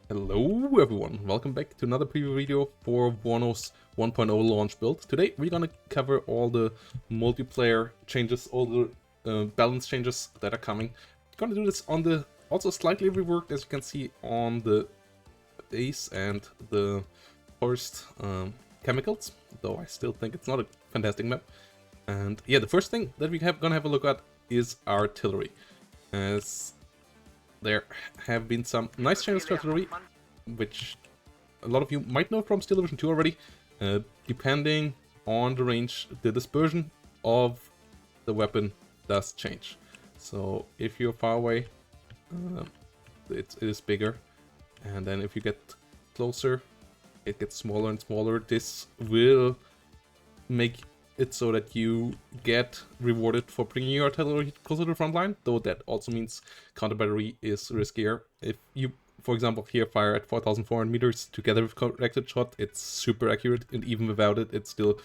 Hello everyone, welcome back to another preview video for Warno's 1.0 launch build. Today we're gonna cover all the multiplayer changes, all the balance changes that are coming. Gonna do this on the also slightly reworked, as you can see, on the base and the forest chemicals, though I still think it's not a fantastic map. And yeah, the first thing that gonna have a look at is artillery, as there have been some nice changes to artillery, which a lot of you might know from Steel Division 2 already. Depending on the range, the dispersion of the weapon does change. So if you're far away, it is bigger, and then if you get closer, it gets smaller and smaller. This will make it so that you get rewarded for bringing your artillery closer to the front line, though that also means counter battery is riskier. If you, for example, here fire at 4,400 meters together with corrected shot, it's super accurate, and even without it, it's still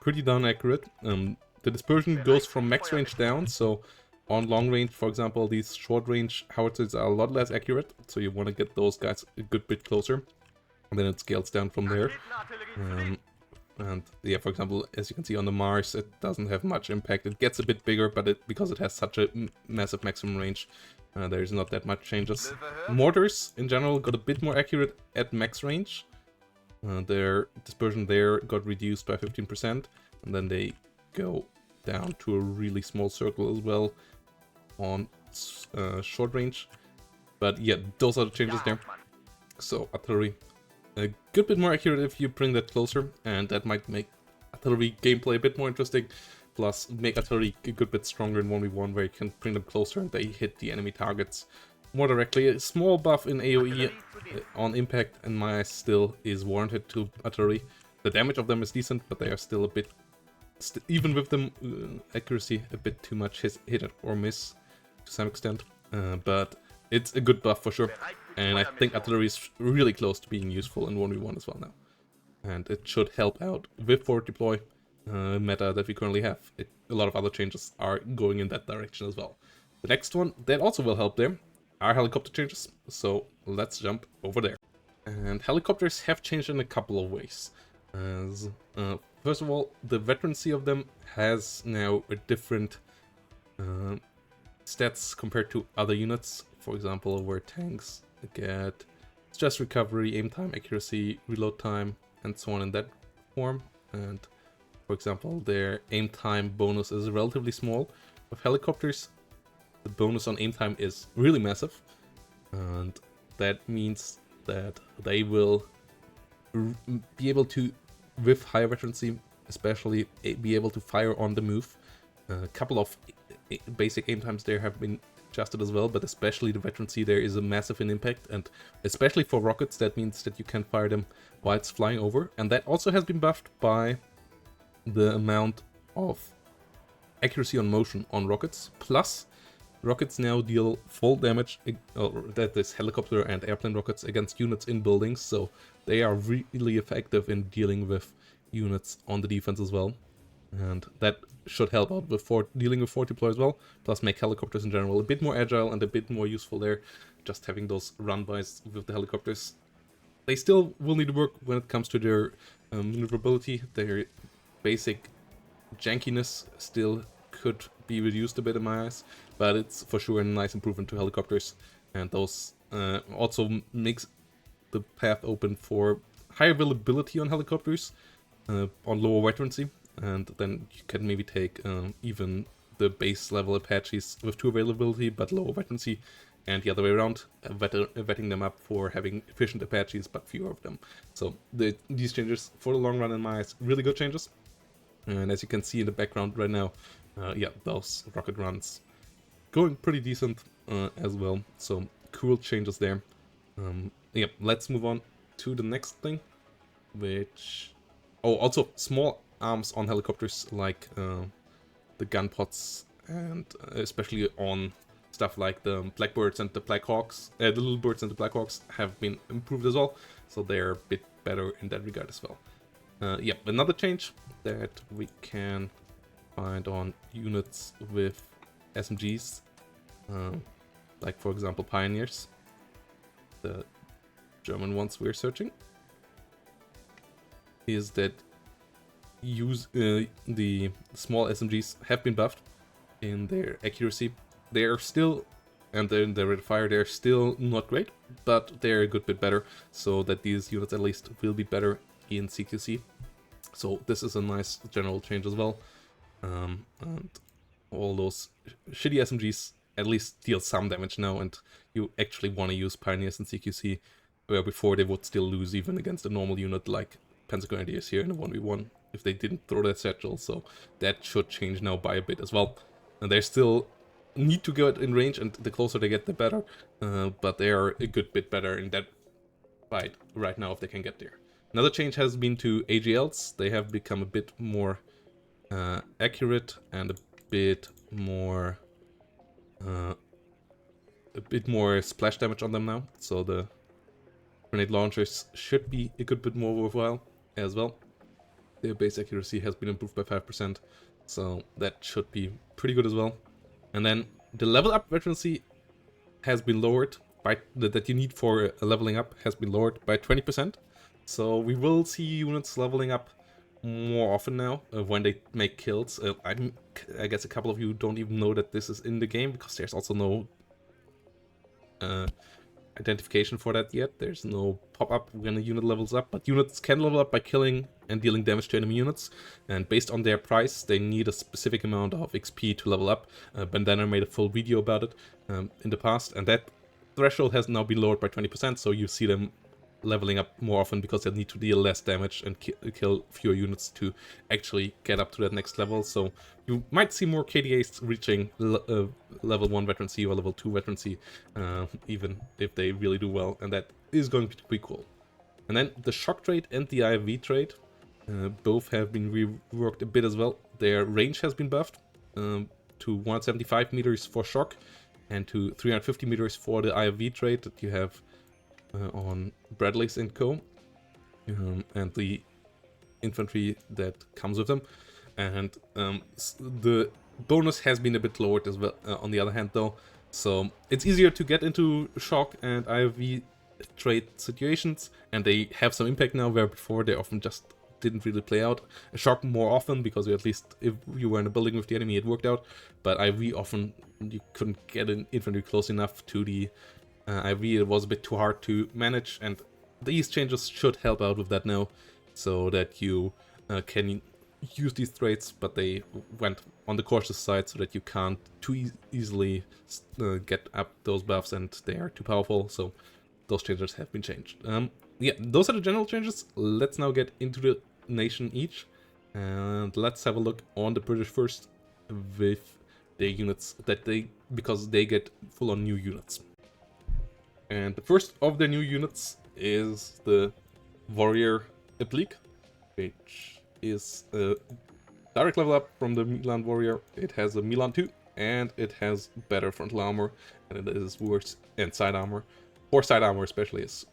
pretty darn accurate. The dispersion goes from max range down, so on long range, for example, these short range howitzers are a lot less accurate, so you want to get those guys a good bit closer, and then it scales down from there. And yeah, for example, as you can see on the Mars, it doesn't have much impact. It gets a bit bigger, but because it has such a massive maximum range, there's not that much changes. Mortars, in general, got a bit more accurate at max range. Their dispersion there got reduced by 15%, and then they go down to a really small circle as well on short range. But yeah, those are the changes there. So artillery, a good bit more accurate if you bring that closer, and that might make artillery gameplay a bit more interesting, plus make artillery a good bit stronger in 1v1, where you can bring them closer and they hit the enemy targets more directly. A small buff in AoE on impact, and my eyes, still is warranted to artillery. The damage of them is decent, but they are still a bit, even with them accuracy, a bit too much hit or miss to some extent, but it's a good buff for sure. And I think artillery is really close to being useful in 1v1 as well now. And it should help out with forward deploy meta that we currently have. A lot of other changes are going in that direction as well. The next one that also will help there are helicopter changes. So let's jump over there. And helicopters have changed in a couple of ways. As, first of all, the veterancy of them has now a different stats compared to other units. For example, where tanks get stress recovery, aim time, accuracy, reload time, and so on in that form. And for example, their aim time bonus is relatively small. With helicopters, the bonus on aim time is really massive, and that means that they will be able to, with higher veterancy especially, be able to fire on the move. A couple of basic aim times there have been adjusted as well, but especially the veterancy there is a massive in impact, and especially for rockets, that means that you can fire them while it's flying over, and that also has been buffed by the amount of accuracy on motion on rockets. Plus, rockets now deal full damage, that is helicopter and airplane rockets, against units in buildings, so they are really effective in dealing with units on the defense as well. And that should help out with dealing with forward deploy as well, plus make helicopters in general a bit more agile and a bit more useful there. Just having those run-bys with the helicopters. They still will need to work when it comes to their maneuverability. Their basic jankiness still could be reduced a bit in my eyes, but it's for sure a nice improvement to helicopters, and those also makes the path open for higher availability on helicopters on lower veterancy. And then you can maybe take even the base level Apaches with 2 availability but lower veterancy, and the other way around, vetting them up for having efficient Apaches but fewer of them. So these changes, for the long run in my eyes, really good changes. And as you can see in the background right now, yeah, those rocket runs going pretty decent as well. So cool changes there. Yeah, let's move on to the next thing, which... Oh, also small arms on helicopters, like the gun pots, and especially on stuff like the Blackbirds and the Blackhawks, the Little Birds and the Blackhawks have been improved as well, so they're a bit better in that regard as well. Yeah, another change that we can find on units with SMGs, like for example Pioneers. The German ones we're searching, is that the small SMGs have been buffed in their accuracy. They are still, and then the red of fire, they're still not great, but they're a good bit better, so that these units at least will be better in CQC. So this is a nice general change as well. And all those shitty SMGs at least deal some damage now, and you actually want to use Pioneers in CQC, where before they would still lose even against a normal unit like Panzer Grenadiers here in a 1v1 if they didn't throw their satchel, so that should change now by a bit as well. And they still need to get in range, and the closer they get the better, but they are a good bit better in that fight right now if they can get there. Another change has been to AGLs. They have become a bit more accurate and a bit more splash damage on them now, so the grenade launchers should be a good bit more worthwhile as well. Their base accuracy has been improved by 5%, so that should be pretty good as well. And then the level up veterancy has been lowered by that you need for a leveling up has been lowered by 20%. So we will see units leveling up more often now when they make kills. I guess a couple of you don't even know that this is in the game because there's also no identification for that yet. There's no pop-up when a unit levels up, but units can level up by killing and dealing damage to enemy units, and based on their price they need a specific amount of XP to level up. Bandana made a full video about it in the past, and that threshold has now been lowered by 20%, so you see them leveling up more often because they need to deal less damage and kill fewer units to actually get up to that next level. So you might see more KDAs reaching level 1 veterancy or level 2 veterancy, even if they really do well, and that is going to be cool. And then the shock trade and the IFV trade both have been reworked a bit as well. Their range has been buffed to 175 meters for shock and to 350 meters for the IFV trade that you have on Bradley's and Co. And the infantry that comes with them. And the bonus has been a bit lowered as well on the other hand though. So it's easier to get into shock and IFV trade situations, and they have some impact now where before they often just didn't really play out. Shock more often because at least if you were in a building with the enemy it worked out, but IFV often you couldn't get an infantry close enough to the IV. It was a bit too hard to manage, and these changes should help out with that now, so that you can use these traits, but they went on the cautious side so that you can't too easily get up those buffs and they are too powerful, so those changes have been changed. Yeah, those are the general changes. Let's now get into the nation each, and let's have a look on the British first with their units because they get full-on new units. And the first of the new units is the Warrior Applique, which is a direct level up from the Milan Warrior. It has a Milan 2, and it has better frontal armor, and it is worse and side armor. Or side armor especially is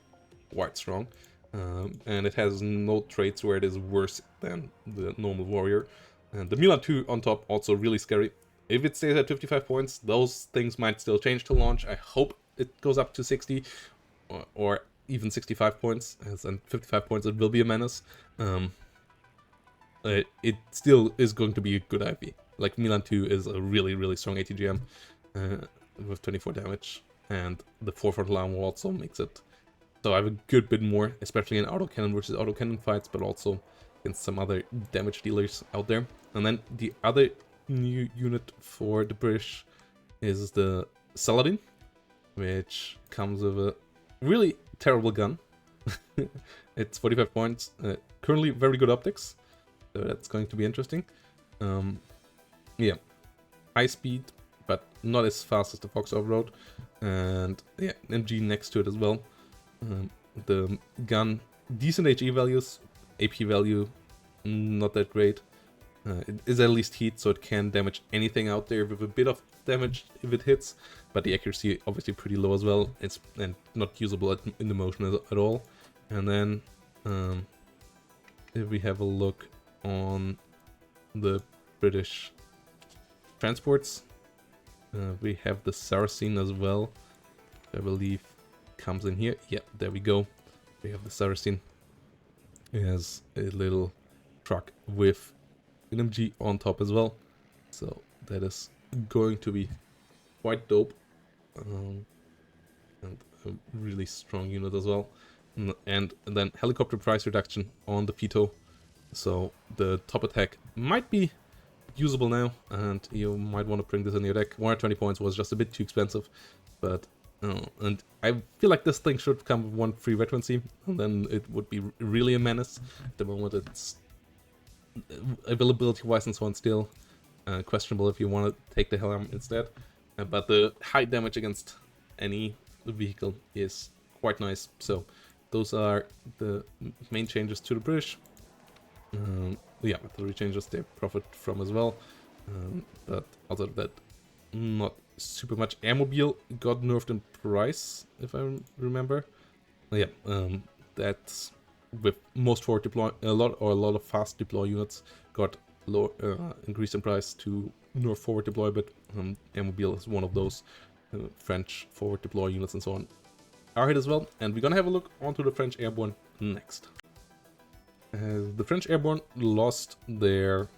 quite strong. And it has no traits where it is worse than the normal Warrior. And the Milan 2 on top, also really scary. If it stays at 55 points, those things might still change to launch. I hope it goes up to 60 or even 65 points, and 55 points it will be a menace. It still is going to be a good IV. Like Milan 2 is a really strong ATGM with 24 damage, and the 4 frontal armor also makes it so I have a good bit more, especially in autocannon versus autocannon fights, but also against some other damage dealers out there. And then the other new unit for the British is the Saladin, which comes with a really terrible gun. It's 45 points, currently very good optics, so that's going to be interesting. Yeah, high speed, but not as fast as the Fox Off-Road, and yeah, MG next to it as well. The gun, decent HE values, AP value, not that great. It is at least heat, so it can damage anything out there with a bit of damage if it hits, but the accuracy obviously pretty low as well. It's and not usable in the motion at all. And then if we have a look on the British transports, we have the Saracen as well, I believe comes in here. Yeah, there we go. We have the Saracen. It has a little truck with an MG on top as well. So that is going to be quite dope. And a really strong unit as well. And then helicopter price reduction on the Fito. So the top attack might be usable now, and you might want to bring this in your deck. 120 points was just a bit too expensive, but and I feel like this thing should come with one free veterancy, and then it would be really a menace. At the moment, it's availability-wise and so on still questionable if you want to take the Helm instead. But the high damage against any vehicle is quite nice. So those are the main changes to the British. Yeah, artillery changes they profit from as well. But other than that, not super much. Airmobile got nerfed in price, if I remember. Yeah, that's with most forward deploy, a lot of fast deploy units got low increase in price to nerf forward deploy, but Airmobile is one of those French forward deploy units and so on are hit as well. And we're gonna have a look onto the French Airborne next. The French Airborne lost their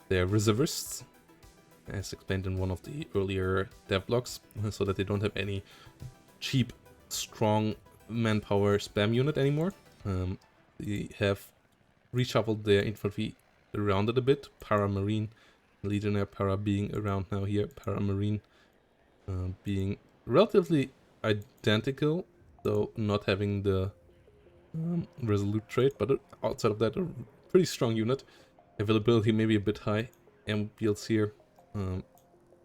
reservists, as explained in one of the earlier dev blogs, so that they don't have any cheap, strong manpower spam unit anymore. They have reshuffled their infantry around it a bit. Para-Marine, Legionnaire Para being around now here. Para-Marine being relatively identical, though not having the Resolute trait, but outside of that, a pretty strong unit. Availability maybe a bit high. Airmobiles here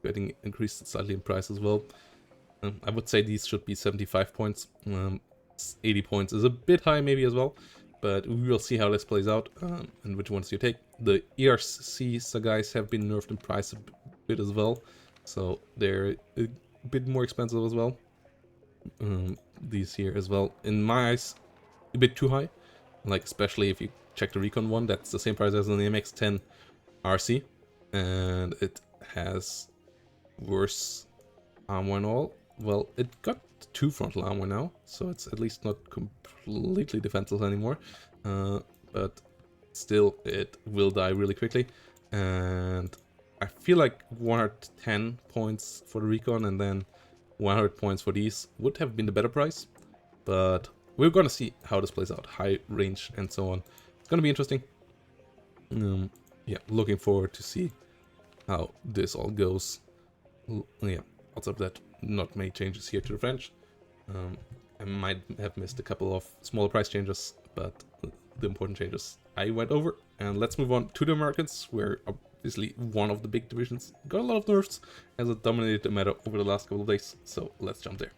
getting increased slightly in price as well. I would say these should be 75 points. 80 points is a bit high maybe as well, but we will see how this plays out and which ones you take. The ERC Sagais have been nerfed in price a bit as well, so they're a bit more expensive as well. These here as well, in my eyes, a bit too high. Like, especially if you check the Recon one, that's the same price as an MX-10 RC, and it has worse armor and all. Well, it got 2 frontal armor now, so it's at least not completely defenseless anymore. But still, it will die really quickly. And I feel like 110 points for the Recon and then 100 points for these would have been the better price. But we're gonna see how this plays out. High range and so on. It's gonna be interesting. Yeah, looking forward to see how this all goes. Yeah, outside of that, not many changes here to the French. I might have missed a couple of smaller price changes, but the important changes I went over. And let's move on to the Americans, where obviously one of the big divisions got a lot of nerfs as it dominated the meta over the last couple of days. So let's jump there.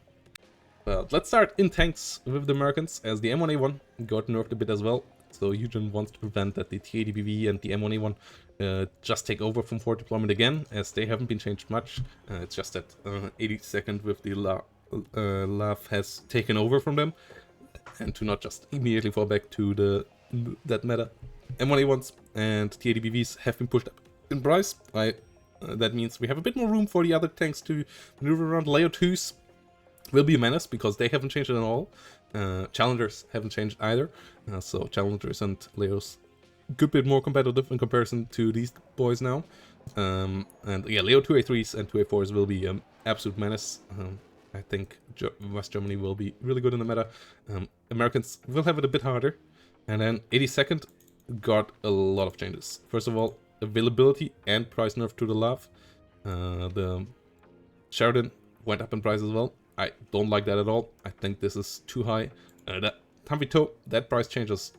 Let's start in tanks with the Americans, as the M1A1 got nerfed a bit as well. So Eugen wants to prevent that the TADBV and the M1A1 just take over from forward deployment again, as they haven't been changed much. It's just that 82nd with the LAV has taken over from them, and to not just immediately fall back to that meta. M1A1s and TADBVs have been pushed up in price. That means we have a bit more room for the other tanks to maneuver around. Leo 2s will be a menace because they haven't changed at all. Challengers haven't changed either. So Challengers and Leos a good bit more competitive in comparison to these boys now. And yeah, Leo 2A3s and 2A4s will be absolute menace. I think West Germany will be really good in the meta. Americans will have it a bit harder. And then 82nd got a lot of changes. First of all, availability and price nerf to the LAV. The Sheridan went up in price as well. I don't like that at all. I think this is too high. That Humvee that price change is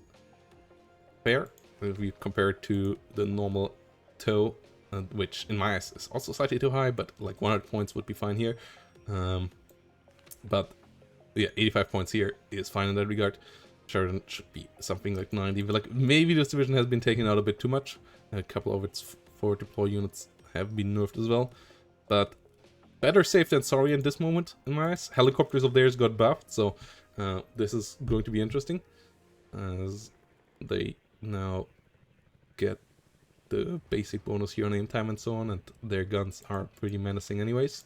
fair if we compare it to the normal tow, which in my eyes is also slightly too high, but like 100 points would be fine here. But yeah, 85 points here is fine in that regard. Sheridan should be something like 90. But like maybe this division has been taken out a bit too much. A couple of its forward deploy units have been nerfed as well, but better safe than sorry in this moment, in my eyes. Helicopters of theirs got buffed, so this is going to be interesting, as they now get the basic bonus here on aim time and so on, and their guns are pretty menacing anyways.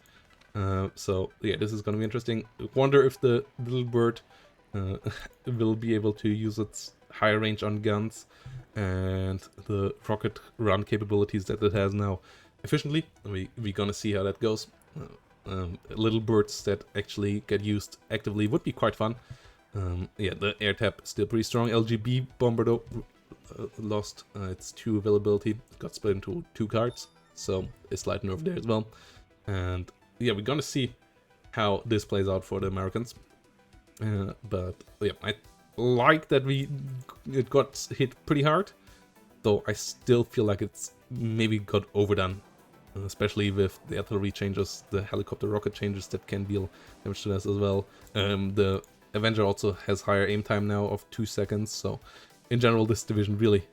So yeah, this is going to be interesting. I wonder if the little bird uh, will be able to use its higher range on guns and the rocket run capabilities that it has now efficiently. We're gonna see how that goes. Little birds that actually get used actively would be quite fun. Yeah, the air tap still pretty strong. LGB bomber though lost its 2 availability. It got split into 2 cards, so a slight nerf there as well. And yeah, we're gonna see how this plays out for the Americans. But yeah, I like that it got hit pretty hard, though I still feel like it's maybe got overdone, especially with the artillery changes, the helicopter rocket changes that can deal damage to this as well. The Avenger also has higher aim time now of 2 seconds, so in general this division really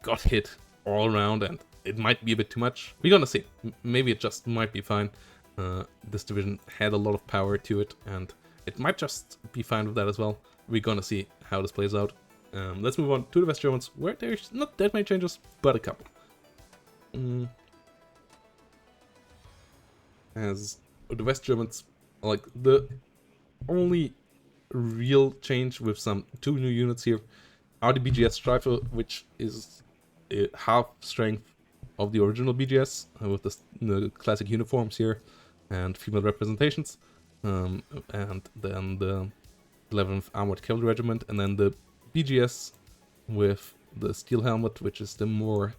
got hit all around, and it might be a bit too much. We're gonna see. Maybe it just might be fine. This division had a lot of power to it, and it might just be fine with that as well. We're gonna see how this plays out. Let's move on to the West Germans, where there's not that many changes, but a couple. As the West Germans, like the only real change with some 2 new units here are the BGS Strifer, which is a half strength of the original BGS with the classic uniforms here and female representations. And then the 11th Armored Cavalry Regiment, and then the BGS with the steel helmet, which is the more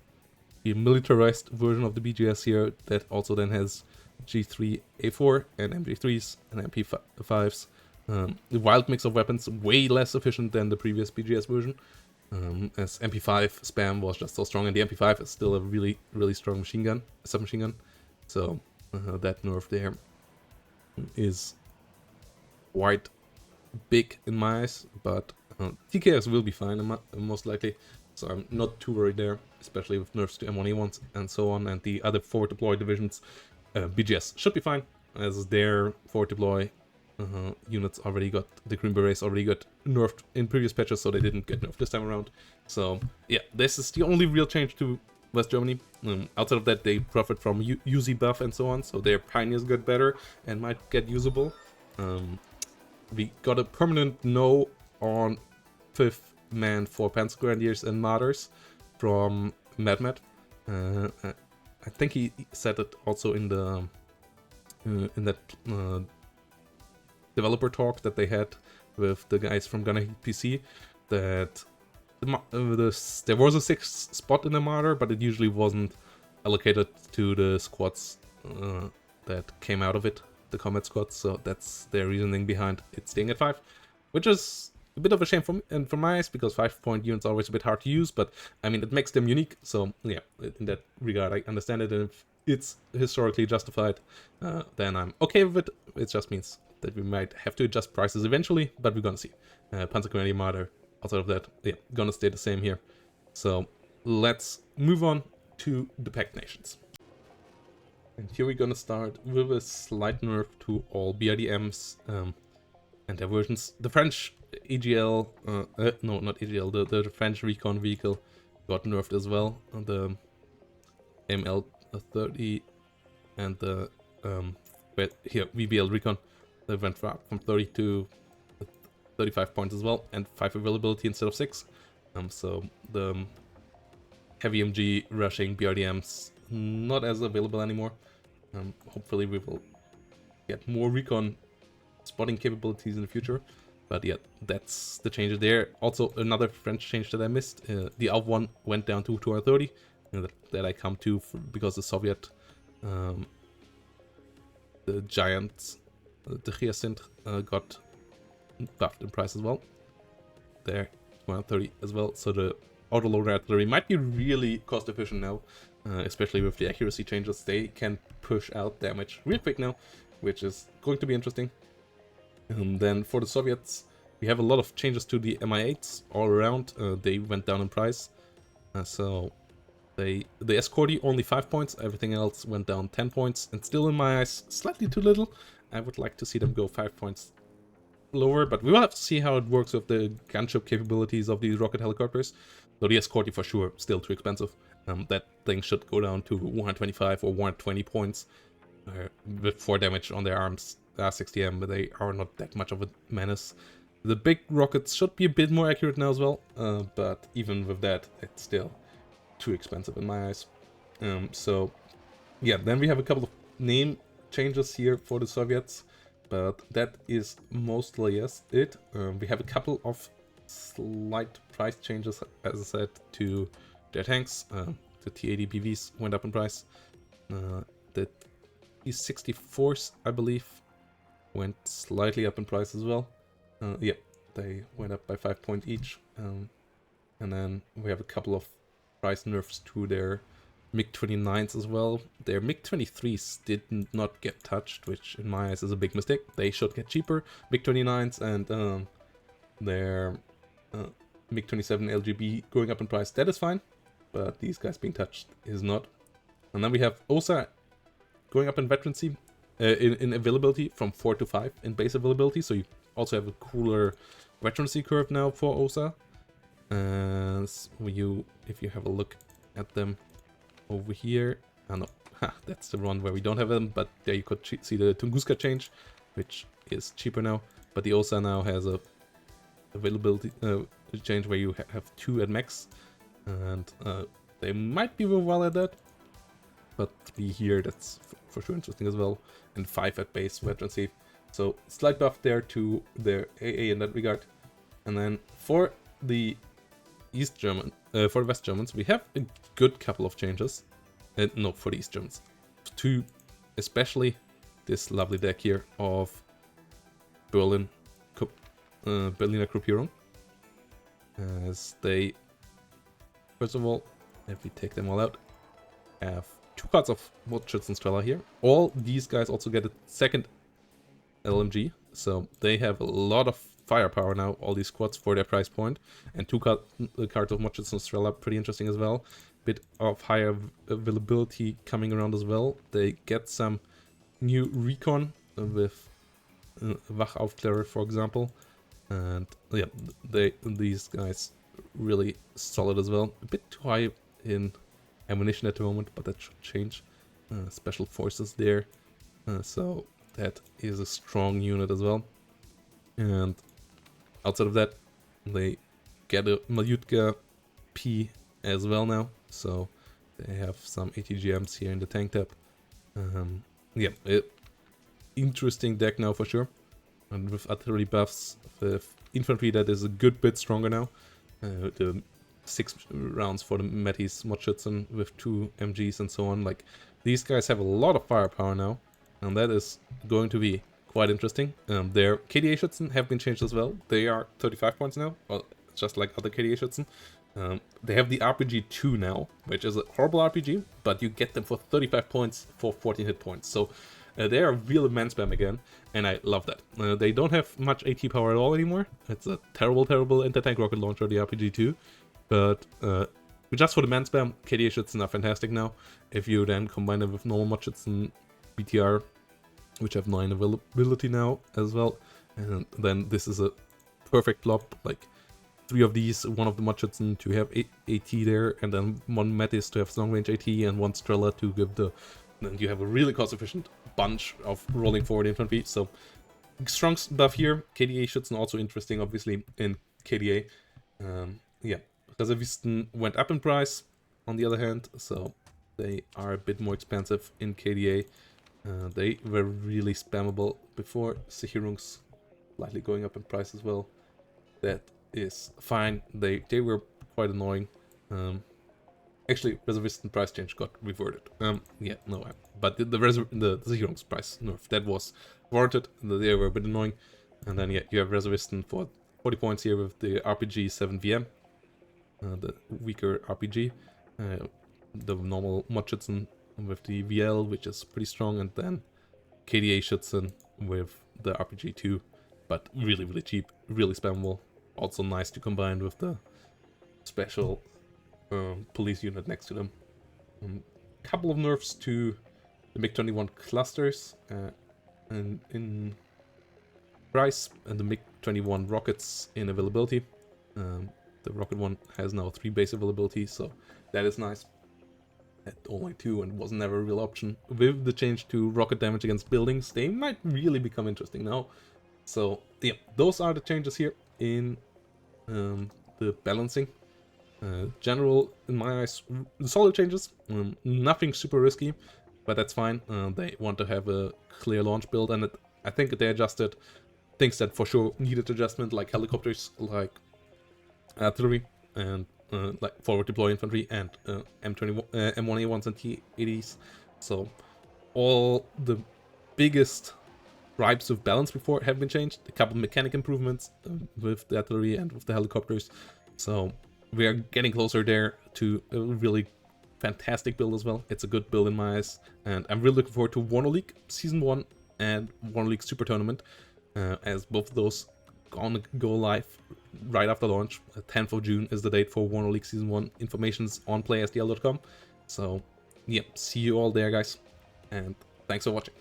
militarized version of the BGS here, that also then has G3A4 and MG3s and MP5s. The wild mix of weapons, way less efficient than the previous BGS version, as MP5 spam was just so strong, and the MP5 is still a really, really strong machine gun, submachine gun. So that nerf there is quite big in my eyes, but TKS will be fine most likely, so I'm not too worried there, especially with nerfs to M1A1s and so on, and the other forward deploy divisions. BGS should be fine, as their forward deploy units already got, the Green Berets already got nerfed in previous patches, so they didn't get nerfed this time around. So yeah, this is the only real change to West Germany. Outside of that, they profit from UZ buff and so on, so their pioneers get better and might get usable. We got a permanent no on 5th man for Panzer Grenadiers and Martyrs from MadMad. I think he said it also in the in that developer talk that they had with the guys from Gunner PC, that there was a 6th spot in the Martyr, but it usually wasn't allocated to the squads that came out of it, the combat squads, so that's their reasoning behind it staying at 5, which is a bit of a shame from my eyes, because 5-point units are always a bit hard to use, but I mean, it makes them unique, so yeah, in that regard I understand it, and if it's historically justified, then I'm okay with it. It just means that we might have to adjust prices eventually, but we're gonna see. Panzer Grenadier Martyr, outside of that, yeah, gonna stay the same here. So let's move on to the Pact Nations. And here we're gonna start with a slight nerf to all BRDMs and their versions. The French EGL, no, not EGL, the French recon vehicle got nerfed as well. The ML30 and the here VBL recon, they went from 30 to 35 points as well, and 5 availability instead of 6. So the heavy MG rushing BRDMs not as available anymore. Hopefully we will get more recon spotting capabilities in the future. But yeah, that's the change there. Also, another French change that I missed. The ALV 1 went down to 230. That I come to because the Soviet, the giant, the Hyacinth, got buffed in price as well. There, 230 as well. So the autoloader artillery might be really cost efficient now, especially with the accuracy changes. They can push out damage real quick now, which is going to be interesting. Then for the Soviets, we have a lot of changes to the Mi-8s all around. They went down in price. So the Escorty only 5 points, everything else went down 10 points, and still in my eyes slightly too little. I would like to see them go 5 points lower, but we will have to see how it works with the gunship capabilities of these rocket helicopters. So the Escorty for sure still too expensive. That thing should go down to 125 or 120 points with 4 damage on their arms. 60M, but they are not that much of a menace. The big rockets should be a bit more accurate now as well, but even with that, it's still too expensive in my eyes. So yeah, then we have a couple of name changes here for the Soviets, but that is mostly it. We have a couple of slight price changes, as I said, to their tanks. The T-80 BVs went up in price. The T-64s, I believe, went slightly up in price as well. Yeah, they went up by 5 points each. And then we have a couple of price nerfs to their MiG-29s as well. Their MiG-23s did not get touched, which in my eyes is a big mistake. They should get cheaper MiG-29s, and their MiG-27 LGB going up in price, that is fine. But these guys being touched is not. And then we have OSA going up in veterancy, in availability from 4 to 5 in base availability. So you also have a cooler veterancy curve now for OSA. As if you have a look at them over here, no, that's the one where we don't have them, but there you could see the Tunguska change, which is cheaper now. But the OSA now has a availability change where you have 2 at max, and they might be well at that. But 3 here, that's for sure interesting as well, and 5 at base veterancy. So slight buff there to their AA in that regard. And then for the for the West Germans, we have a good couple of changes. No, for the East Germans. 2, especially this lovely deck here of Berliner Gruppierung. As they, first of all, if we take them all out, have 2 cards of Mordschützenstrahler here. All these guys also get a second LMG, so they have a lot of firepower now, all these squads, for their price point. And 2 cards of Mordschützenstrahler, pretty interesting as well. Bit of higher availability coming around as well. They get some new recon with Wachaufklärer, for example. And yeah, these guys really solid as well. A bit too high in ammunition at the moment, but that should change. Special forces there, so that is a strong unit as well. And outside of that, they get a Malyutka P as well now, so they have some ATGMs here in the tank tab. Yeah, interesting deck now for sure. And with artillery buffs, with infantry that is a good bit stronger now. The 6 rounds for the Metis Mordschützen with 2 MGs and so on. Like, these guys have a lot of firepower now, and that is going to be quite interesting. Their KDA Schützen have been changed as well. They are 35 points now, well, just like other KDA Schützen. They have the RPG 2 now, which is a horrible RPG, but you get them for 35 points for 14 hit points. So they are real man spam again, and I love that. They don't have much AT power at all anymore. It's a terrible, terrible anti-tank rocket launcher, the RPG 2. But just for the man spam, KDA Schützen are fantastic now. If you then combine them with normal Mordschützen BTR, which have 9 availability now as well, and then this is a perfect flop. Like, 3 of these, 1 of the Mordschützen to have AT there, and then 1 Metis to have long range AT, and 1 Strela to give the... Then you have a really cost efficient bunch of rolling forward infantry. So strong buff here. KDA Schützen also interesting, obviously, in KDA. Yeah, Reservisten went up in price, on the other hand, so they are a bit more expensive in KDA. They were really spammable before. Sicherungs slightly going up in price as well. That is fine. They were quite annoying. Actually, Reservisten price change got reverted. Yeah, no, but the Sicherungs price nerf, that was warranted. They were a bit annoying. And then yeah, you have Reservisten for 40 points here with the RPG 7VM, the weaker RPG. The normal Mordschützen with the VL, which is pretty strong, and then KDA Schützen with the RPG 2, but really, really cheap, really spammable. Also nice to combine with the special police unit next to them. Couple of nerfs to the MiG-21 clusters and in price, and the MiG-21 rockets in availability. The rocket one has now 3 base availability, so that is nice. At only 2 and was never a real option. With the change to rocket damage against buildings, they might really become interesting now. So yeah, those are the changes here in the balancing. General, in my eyes, solid changes. Nothing super risky, but that's fine. They want to have a clear launch build, and I think they adjusted things that for sure needed adjustment, like helicopters, like artillery, and like forward deploy infantry, and M1A1s and T-80s. So all the biggest gripes with balance before have been changed. A couple mechanic improvements with the artillery and with the helicopters. So we are getting closer there to a really fantastic build as well. It's a good build in my eyes, and I'm really looking forward to Warner League Season 1 and Warner League Super Tournament, as both of those gonna go live right after launch. 10th of June is the date for Warner League Season 1. Information's on playsdl.com. So, yeah, see you all there, guys, and thanks for watching.